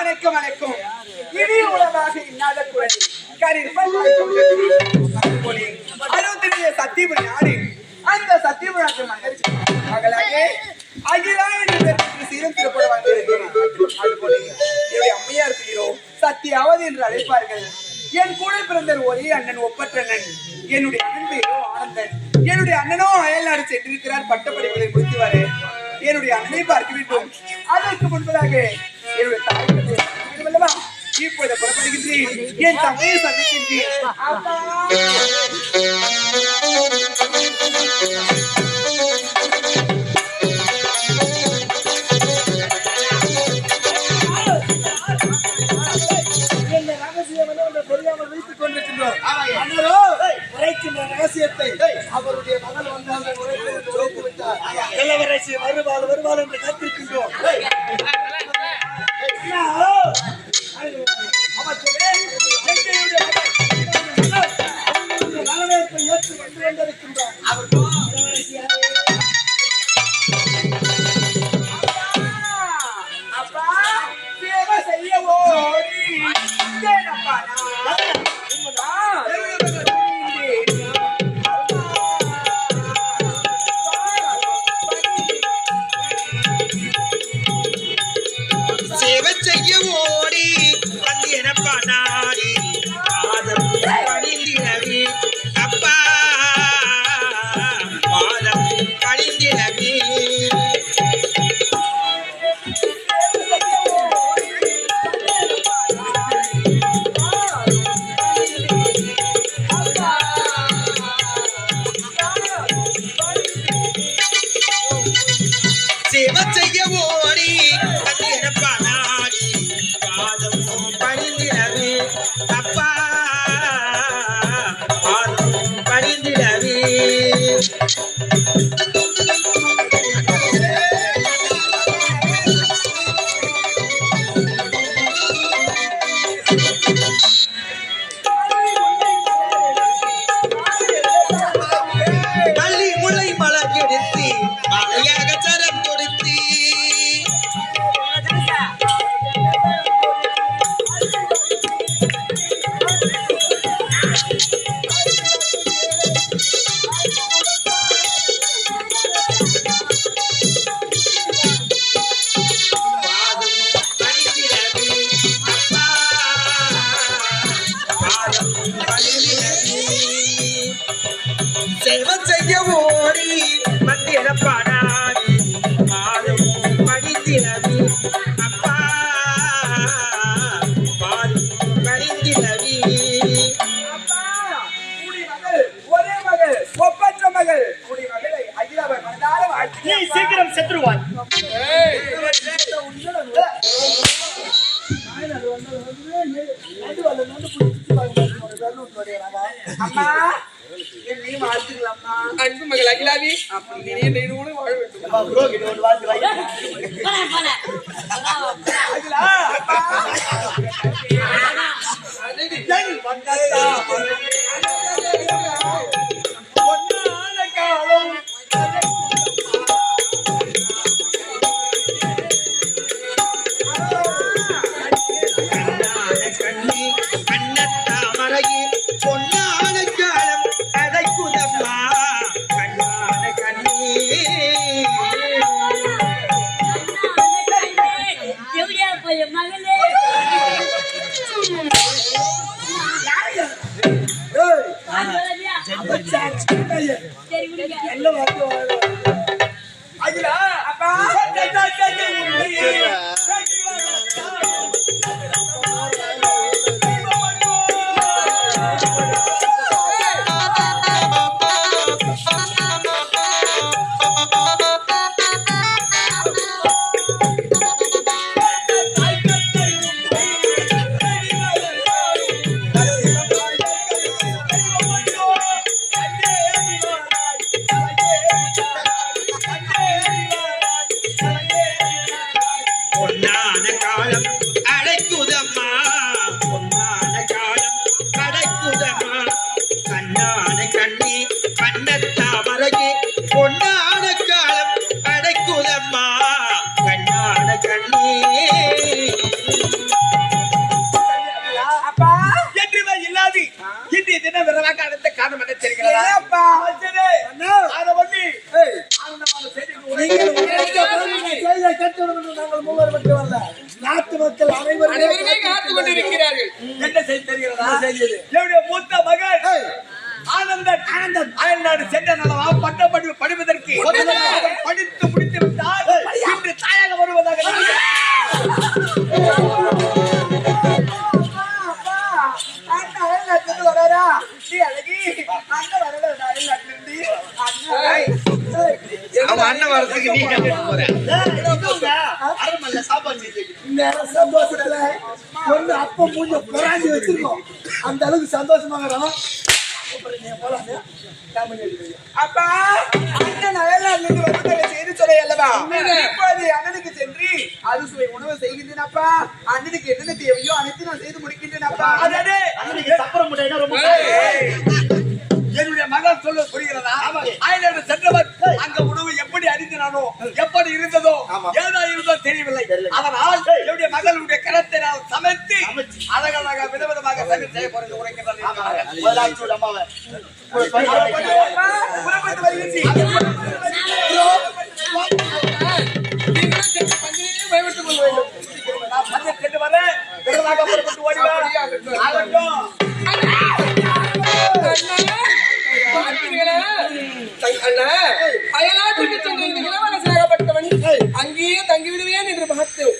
வணக்கம் வணக்கம். இனி உலகாக இன்னாத குரல் சத்தியபுரி நாடு அந்த சத்தியபுரத்து மகளாக அகிலா என்று சீரம் திருப்பட என்னுடைய அம்மையார் பெயரோ சத்தியாவது என்று அழைப்பார்கள். என் கூட பிறந்த ஒரே அண்ணன் ஒப்பற்ற அண்ணன். என்னுடைய அண்ணன் பெயரோ ஆனந்தன். என்னுடைய அண்ணனோ அயல்நாடு சென்றிருக்கிறார் பட்டப்படிப்புகளை முடித்து வர. என்னுடைய அண்ணனை பார்க்க வேண்டும். அதற்கு முன்பதாக என்னுடைய தாய் இப்போது புறப்படுகின்றேன். என் தந்தையை சந்திக்கின்றேன். அவருடைய மகள் வந்தால் வருவாள் என்று காத்திருக்கின்றோம். வரவேற்பை ஏற்று வந்து கொண்டிருக்கின்றார். அப்பா சேவை செய்ய ஓடி சேவை செய்ய ஓடி வந்து எனப்பா நாடி பாதம் பணிந்தினவி அப்பா பாதம் பணிந்தினவி சேவை செய்ய ஓடி வந்து எனப்பா நாடி பாதம் பணிந்தினவி அப்பா பாதம் பணிந்தினவி மல்லி முளை மலர் எடுத்து மலையாக சரம் கொடுத்து சேவை செய்ய ஓடி மந்திர பாடாடி பாதம் படித்தினவி அப்பா பாதம் படித்தினவி ஒரே மகள் ஒப்பற்ற மகள் கூடிய மகளை அகிலாவை மனதார வாழ்த்து. நீ சீக்கிரம் செத்துருவாய். அம்மா என்னையும் வாழ்த்துக்கலாம்மா. அன்பு மகள் அகிலாவி அப்படி நீனோடு வாழ வேண்டும். அகிலா அப்பா பொன்னான காலம் கண்ணி கண்ணத்தாமரையே பொன்னான காலம் அழைக்குதம்மா கண்ணான கண்ணி அகிலா அப்பா நீங்கள் உரைக்க பாருங்க, செய்தியை கேட்டவுடன் என்று நாங்கள் மூவர் மட்டும் அல்ல, நாட்டு மக்கள் அனைவருமே காத்துக் கொண்டிருக்கிறார்கள். என்ன செய்தி தெரிகிறதா? என்னுடைய மூத்த மகன் ஆனந்தன் அயல்நாடு சென்ற நலவா பட்டப்படிப்பு படிப்பதற்கு அவன் படித்து முடித்து விட்டால் இன்று தாயாக வருவதாக அவன் அண்ணன் வரதுக்கு நீ கண்டுட்டு போற இந்நேரம் சந்தோஷத்துல ஒண்ணு அப்ப மூஞ்ச புராஞ்சி வச்சிருக்கோம். அந்த அளவுக்கு சந்தோஷமாக அப்பா அண்ணன் அயல்நாட்டிலிருந்து வருவதாக செய்தி சொல்ல அல்லவா? இப்போது அண்ணனுக்கு சென்று அறுசுவை உணவு செய்கின்றேன் அப்பா. அண்ணனுக்கு என்னென்ன தேவையோ அனைத்து நான் செய்து முடிக்கின்றேன் அப்பா. என்னுடைய மகன் சொல்ல புரிகிறதா? அயல்நாடு சென்றவர் அங்க உணவு எப்படி அறிந்தினானோ எப்படி இருந்ததோ ஏதா இருந்தோ தெரியவில்லை. அதனால் என்னுடைய மகளுடைய கரத்தை நான் சமைத்து அழகழக விதவிதமாக சமைத்து செய்ய போறது உரைக்கிறார். நீங்களும் சென்று பங்கிலே பயன்பட்டுக் கொள்ள வேண்டும். நான் பஞ்சம் சென்று வரேன். விரைவாக புறப்பட்டு ஓடி வா. ஆகட்டும். அண்ணா, அயல்நாட்டுக்கு சென்ற இந்த இளவரசனாகப்பட்டவன் அங்கேயே தங்கிவிடுவேன் என்று பார்த்தேன்.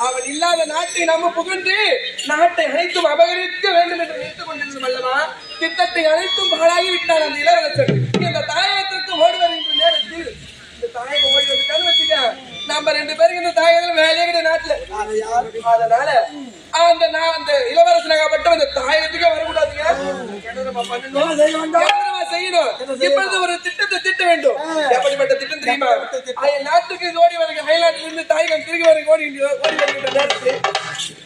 அவன் இல்லாத நாட்டை நம்ம புகழ்ந்து நாட்டை அனைத்தும் அபகரிக்க வேண்டும் என்று நினைத்துக் கொண்டிருந்தோம் அல்லவா? திட்டத்தை அனைத்தும் பாழாகி விட்டான் அந்த இளவரசன். இந்த தாயகத்திற்கு ஓடி வருகின்ற நேரத்தில் இந்த தாயகம் ஓடி வந்துட்டான்னு வச்சுக்க, நம்ம 2 பேருக்கு இந்த தாயகத்துல வேலையே கிடையாது நாட்டுல. அதனால அந்த இளவரசனாகப்பட்ட அந்த தாயகத்துக்கே வரக்கூடாதுங்க. என்ன நம்ம பண்ணணும்? செய்யணும். இப்பொழுது ஒரு திட்டத்தை திட்ட வேண்டும். எப்படிப்பட்ட திட்டம் தெரியுமா? நாட்டுக்கு ஓடி வருகிற அயல்நாட்டில் இருந்து தாயகம் திரும்பி வருகிற ஓடி வருகின்ற நேரத்தில்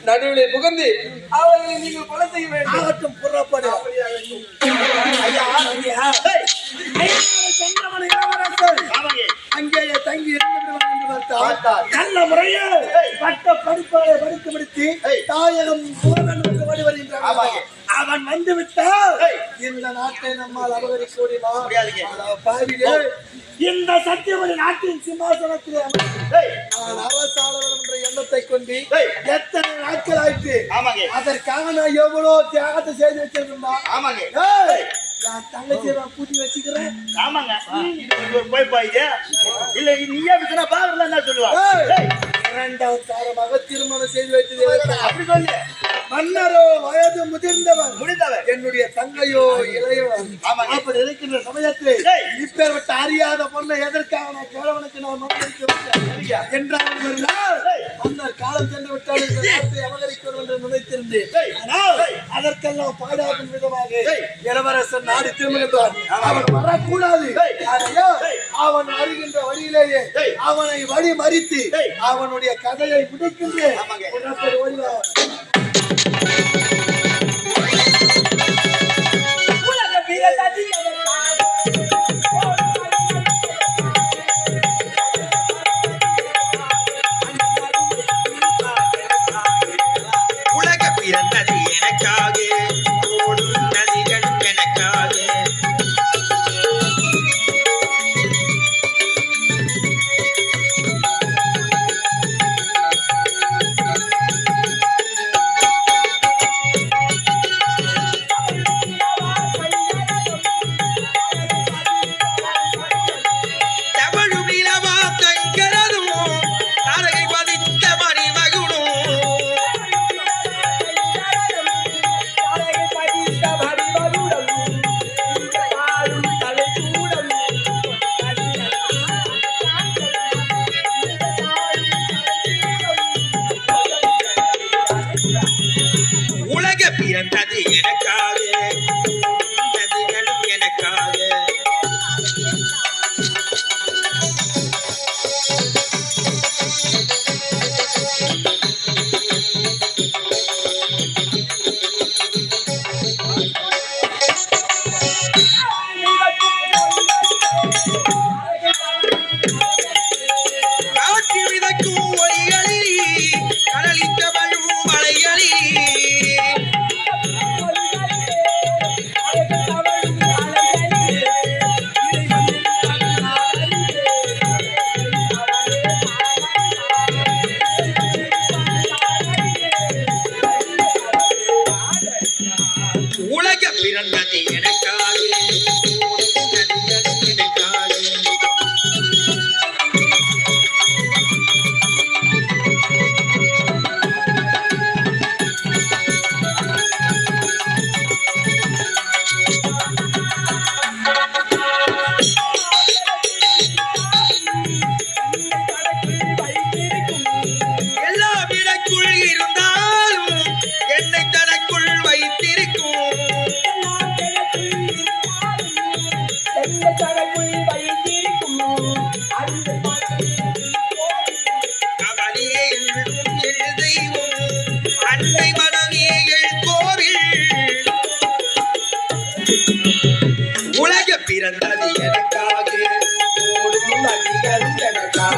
நடுவிலே புகுந்து அவர்களை நீங்கள் கொலை செய்ய வேண்டும். புறப்படு. அங்கேயே தங்கி இருந்து விடுவான் என்று பார்த்தால் நல்ல முறையில் பட்ட படிப்பாளை படித்து முடித்து தாயகம் ஓடி வருகின்றான். அவன் வந்து விட்டால் இந்த நாட்டை நம்மால் அபகரிக்க முடியுமா? இந்த சத்தியமணி நாட்டின் சிம்மாசனத்திலே நான் அரசாளர் என்ற எண்ணத்தை கொண்டு எத்தனை நாட்கள் ஆயிற்று. அதற்காக நான் எவ்வளவு தியாகத்தை செய்து வச்சிருந்தேன். நான் தங்கச்சியை நான் கூட்டி வச்சுக்கிறேன். இல்ல நீயே பாக்குறல என்ன சொல்லுவா? 2வது தாரமாக திருமணம் செய்து வைத்தது. அப்படி சொல்லு. மன்னரோ வயது முடிந்தவர், என்னுடைய தங்கையோ இளையவர். அப்படி இருக்கின்ற சமயத்தில் இப்பேற்பட்ட அறியாத பொண்ணை எதற்காக நான் கேளவனுக்கு நான் மனதிற்கு என்றால் அந்த காலம் சென்று விட்டால் இந்த நாட்டை அபகரிக்கிறோம் என்று நினைத்திருந்தேன். ஆனால் அதற்கெல்லாம் பாடாகும் விதமாக இளவரசன் நாடு திரும்புகின்றான். அவன் வரக்கூடாது. அவன் வருகின்ற வழியிலேயே அவனை வழி மறித்து அவனுடைய கதையை முடிக்கின்றேன். உலக பிறந்தது எனக்காக, ஓடும் நதிகள் எனக்காக. பிறந்தது எனக்காக, நதிகளும் எனக்காக. காற்று விதைக்கும் ஒளிகளில், கடலில் தவழும் மலைகளில், பிறந்தது எனக்காக ஓடும் நதிகளும் எனக்காக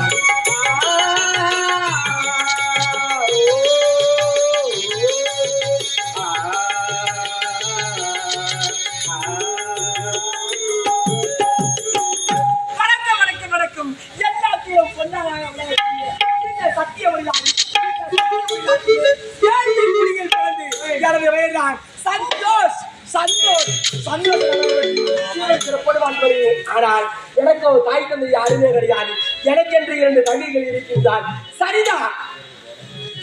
வணக்கம் வணக்கம் வணக்கம் எல்லாத்தையும் கொண்டாடாக சந்தோஷ் சந்தோஷ் ஆனால் எனக்கு ஒரு தாய் தந்தை யாருமே கிடையாது. எனக்கென்று 2 தங்கைகள் இருக்கின்றார். சரிதா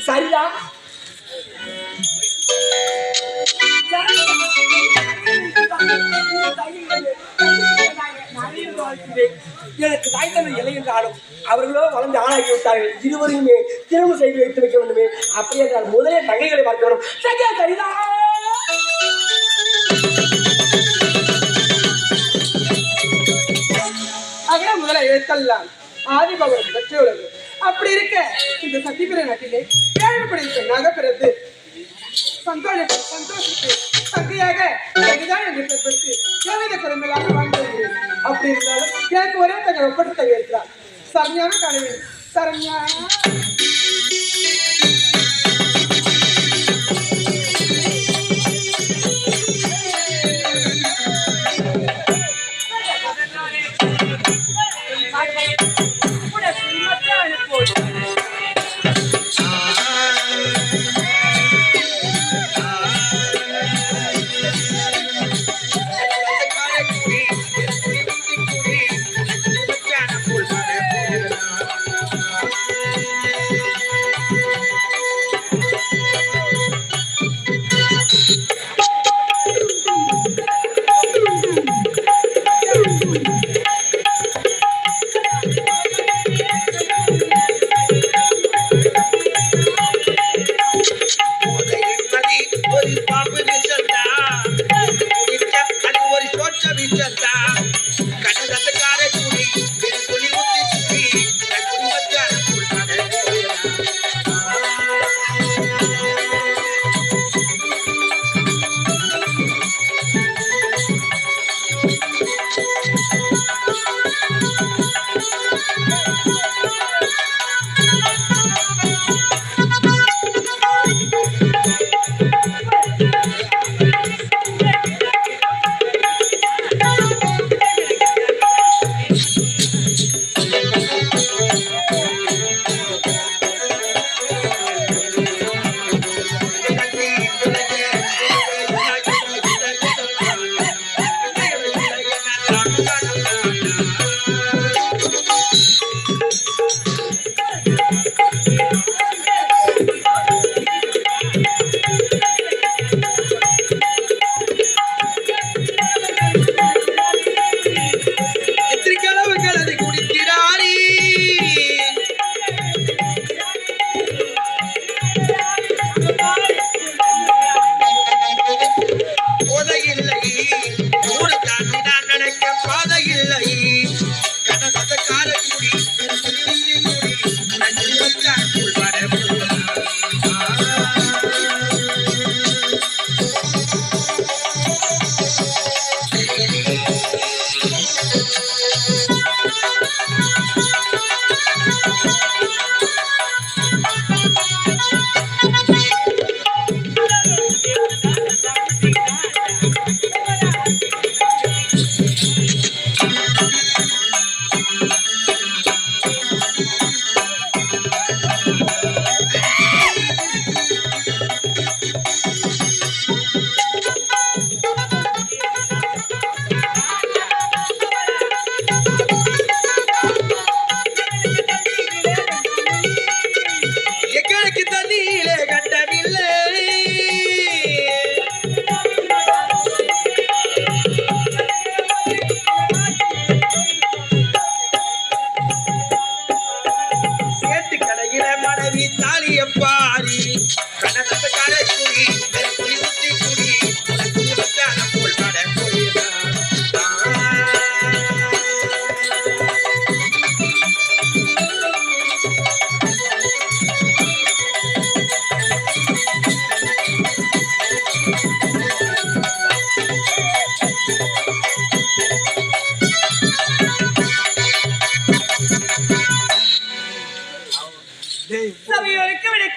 சரிதா எனக்கு தாய் தந்தை இல்லை என்றாலும் அவர்களோ வளர்ந்து ஆளாகி விட்டார்கள். இருவரையுமே திரும்ப செய்து வைத்து வைக்க வேண்டுமே. அப்படி என்றால் முதலே தங்கைகளை பார்க்க வரும். சரியா சரிதா அகர முதல எழுத்தல்லாம் ஆதிபகவன் பெற்று உள்ளது. அப்படி இருக்க இந்த சத்திபிர நாட்டிலே 7 படை பெண்ணாக பிறந்து சந்தோஷத்தை தங்கையாக தங்கைதான் என்று பெற்று எவ்வித குறைமையாக வாழ்ந்து வருகிறேன். அப்படி இருந்தாலும் எனக்கு ஒரே தங்க ஒப்பற்ற தங்கை இருக்கிறார். சரண்யான காணவேன். சரண்யா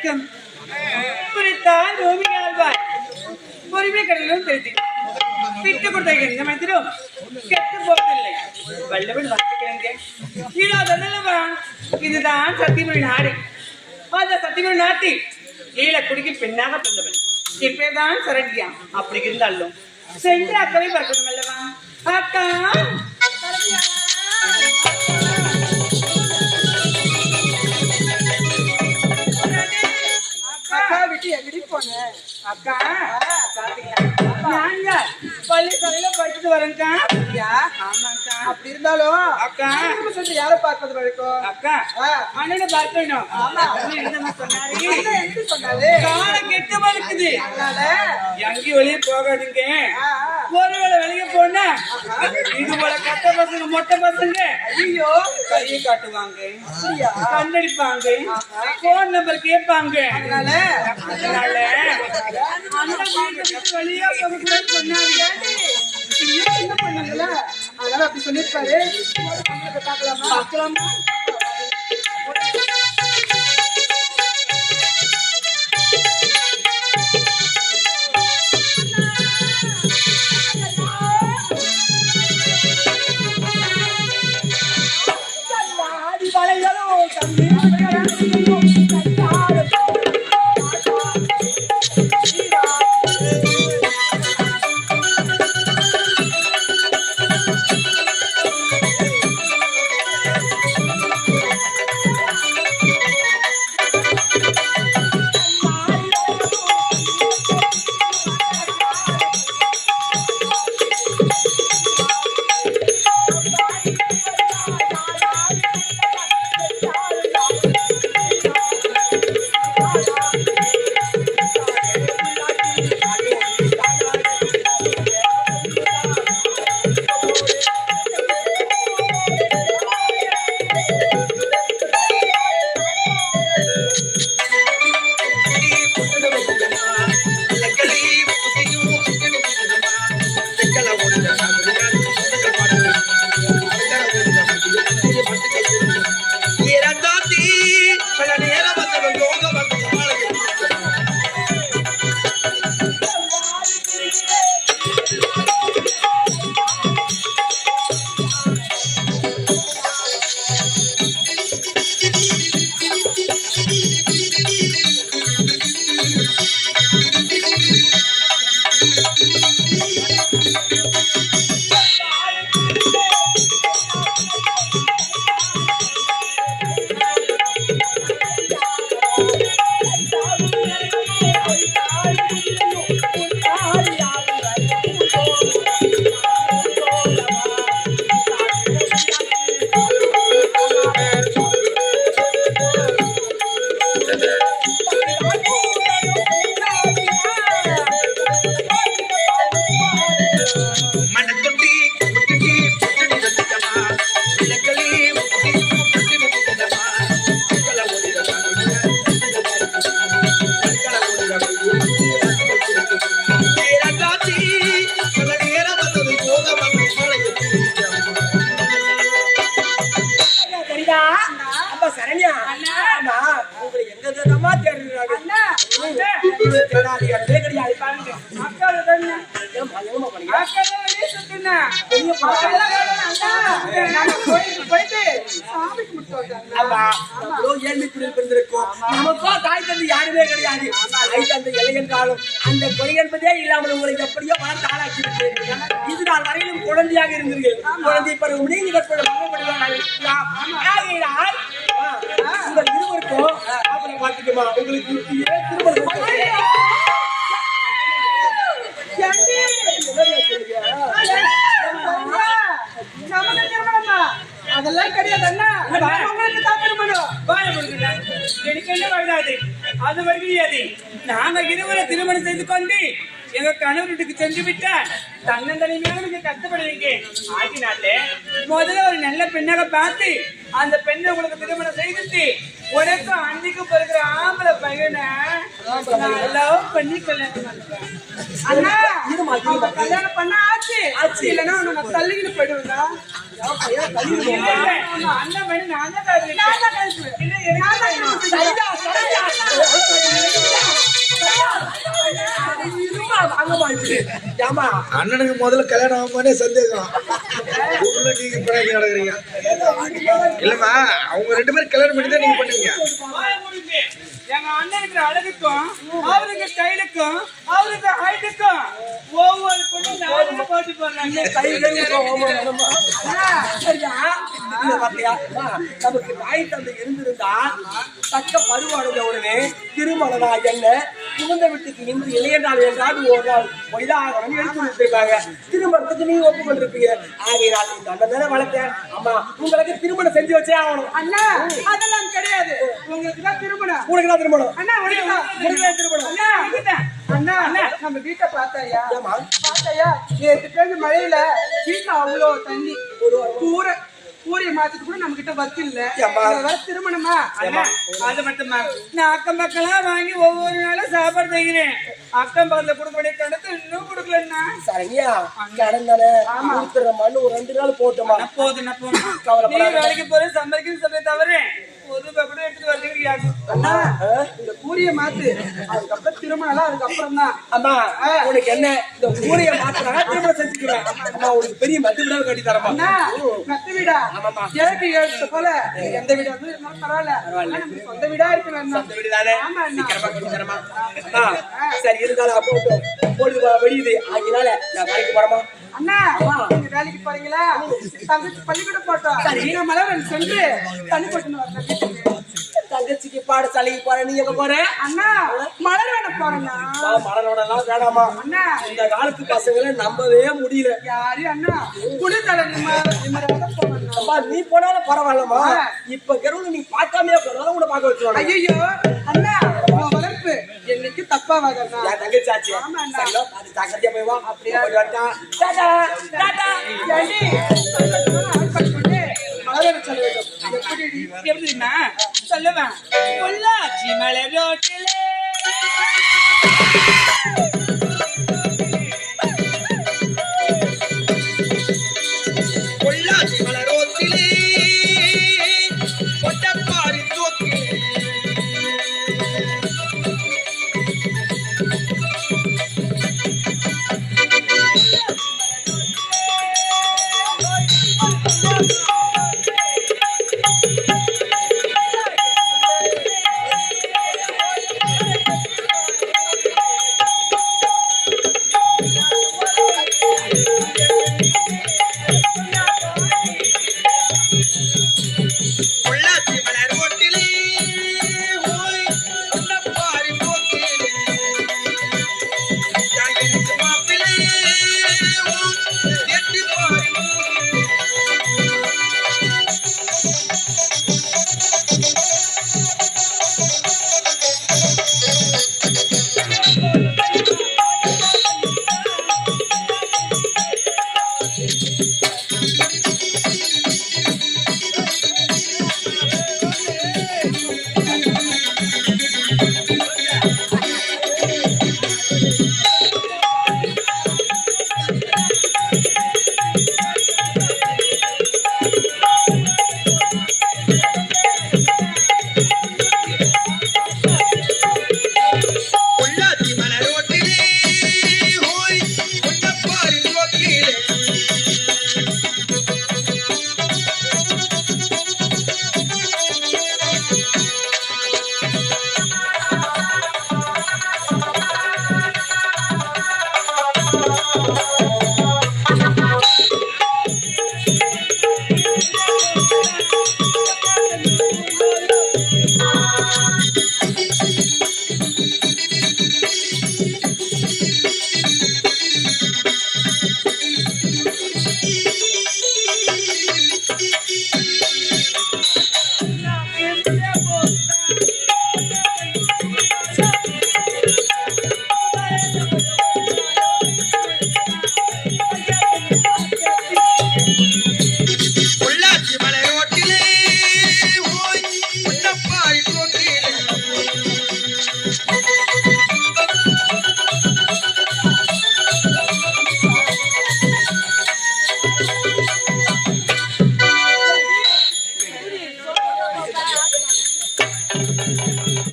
வணக்கம். குறித்தான் பூமி ஆழ்வார் பொறுமை கடலும் தெரிஞ்சு விட்டு கொடுத்த எந்த மந்திரம் கெட்டு போவதில்லை. வல்லவன் வாசிக்கிறேங்க. இதுதான் சத்தியமொழி நாடு. அந்த சத்தியமொழி நாட்டி ஈழ குடிக்கு பெண்ணாக பிறந்தவன். இப்பதான் சரண்யா. அப்படி இருந்தாலும் சென்று அக்கறை பார்க்கணும் அல்லவா? அக்கா அக்கா விட்டு எங்கடி போன? அக்கா நாங்க பள்ளி தலையில படிச்சுட்டு வரேன்க்கா. ஆமாக்கா. அப்படி இருந்தாலும் அக்கா சொல்லிட்டு யாரை பார்ப்பது வரைக்கும்? அக்கா அண்ணனை பார்க்கணும். ஆமா என்ன சொன்னாரு? என்ன சொன்னாரு? காலம் கெட்டு படுக்குது, அதனால எங்கேயும் வெளியே போகாதுங்க. ஒருவேளை வெளியே போனா இது போல கட்ட பசங்க மொட்டை பசங்க ஐயோ கையை காட்டுவாங்க, கண்ணடிப்பாங்க, போன் நம்பர் கேட்பாங்க. அதனால வெளியே போகக்கூடாது சொன்னாங்க. என்ன பண்ணாங்கல்ல, அதனால அப்படி சொல்லிருப்பாரு. பார்க்கலாமா? யாருமே கிடையாது. அந்த கொலை என்பதே இல்லாமல் உங்களை எப்படியோ வளர்த்து ஆளாக்கிவிட்டு இது நாள் வரையிலும் குழந்தையாக இருந்தீர்கள். குழந்தை பருவம் நீங்க உங்கள் இருவருக்கும் அப்புறம் பார்த்துக்கமா உங்களுக்கு அதெல்லாம் கிடையாது. எனக்கு என்ன வராது, அது வருகிறது. நாங்க இருவரை திருமணம் செய்து கொண்டு எங்க கணவர் வீட்டுக்கு சென்று விட்டா தன்னந்தனிமையாக நீங்க கஷ்டப்படுவீங்க. ஆகினாலே முதல்ல ஒரு நல்ல பெண்ணாக பார்த்து அந்த பெண்ணை உங்களுக்கு திருமணம் செய்துட்டு உனக்கு அன்னைக்கு பிறகு ஆம்பளை பையனை லவ் பண்ணி கல்யாணம் பண்ணுறேன். அண்ணா கல்யாணம் பண்ண ஆச்சு ஆச்சு இல்லைன்னா உனக்கு தள்ளிக்கிட்டு போயிடுவேண்டா. அண்ணன் நான் தான் ஏமா அண்ணனுக்கு முதல்ல கல்யாணம் ஆகுமானே சந்தேகம். ஊர்ல நீங்க பின்னாடி நடக்குறீங்க. இல்லம்மா, அவங்க 2 பேரும் கல்யாணம் பண்ணி தான் நீங்க பண்ணுவீங்க. எங்க அண்ணனுக்கு அழகுக்கும் அவருக்கு ஸ்டைலுக்கும் அவருக்கு ஹைட்டுக்கும் ஒவ்வொரு பொண்ணு நானே போட்டு போடுறாங்க. நமக்கு தாய் தந்தை இருந்திருந்தா தக்க பருவானத உடனே திருமணனா என்ன புகுந்த வீட்டுக்கு இன்று இளைய நாள் என்றால் ஒரு நாள் பொய்தாகணும் எடுத்து விட்டுருக்காங்க. திருமணத்துக்கு நீங்க ஒப்புக்கொண்டிருப்பீங்க. ஆகையால் இந்த அண்ணன் தானே வளர்த்தேன். அம்மா உங்களுக்கு திருமணம் செஞ்சு வச்சே ஆகணும். அண்ணா அதெல்லாம் கிடையாது. உங்களுக்கு தான் திருமணம். உனக்கு தான் திருமணம். அண்ணா உனக்கு தான் திருமணம். அண்ணா இதுதான். அண்ணா அண்ணா நம்ம வீட்டை பார்த்தாயா? பார்த்தாயா? நேற்று பேருந்து மழையில வீட்டுல அவ்வளவு தண்ணி. ஒரு கூரையை மாத்திட்டு கூட நம்ம கிட்ட வக்கு இல்ல. திருமணமா? அது மட்டுமா, நான் அக்கம் பக்கம் வாங்கி ஒவ்வொரு நாளும் சாப்பாடு செய்கிறேன். அக்கம் பக்கத்துல கொடுக்கக்கூடிய கடத்தை இன்னும் கொடுக்கலன்னா சரியா கடன் தானே கொடுத்துற மண்ணு ஒரு 2 நாள் போட்டோமா போதும். நீ வேலைக்கு போற சம்பளிக்கும் சமய தவிர ஒரு ரூபாய் கூட எடுத்துட்டு வரீங்க. அண்ணா இந்த கூரிய மாத்து, அதுக்கப்புறம் திருமணம் அதுக்கப்புறம் தான். அம்மா உனக்கு என்ன இந்த கூரைய மாத்துறாங்க திருமணம் செஞ்சுக்கிறேன். அம்மா உனக்கு பெரிய மத்து வீடா கட்டி தரமா? மத்து வீடா? எனக்கு எடுத்த போல எந்த வீடா இருந்தாலும் பரவாயில்ல. நமக்கு சொந்த வீடா இருக்கணும். சொந்த வீடு தானே சீக்கிரமா கட்டி தரமா? சரி இருந்தாலும் அப்போ பொழுது வெளியுது. அதனால நான் வேலைக்கு போறமா? அண்ணா நீங்க வேலைக்கு போறீங்களா? தங்கச்சி பள்ளிக்கூடம் போட்டோம். நீங்க மலரன் சென்று தண்ணி போட்டுன்னு வரேன். தங்கச்சிக்கு பாடசாலைக்கு போற, நீ எங்க போற? அண்ணா மலரோட போறேன்னா. மலரோட எல்லாம் வேணாமா? அண்ணா இந்த காலத்து பசங்களை நம்பவே முடியல. யாரு அண்ணா குடித்தலை அம்மா நீ போனாலும் பரவாயில்லம்மா. இப்ப கருவுல நீ பார்க்காமையா போனாலும் உன்னை பார்க்க வச்சுருவாங்க. ஐயோ அண்ணா உன் வளர்ப்பு என்னைக்கு தப்பாவாதண்ணா. என் தங்கச்சி ஆச்சு. சரியா பாத்து ஜாக்கிரதையா போய் வா. அப்படியே டாடா டாடா. மலரோட சொல்ல வேண்டும். எப்படின்னா சொல்லுவேன். பொள்ளாச்சி மலை ரோட்டிலே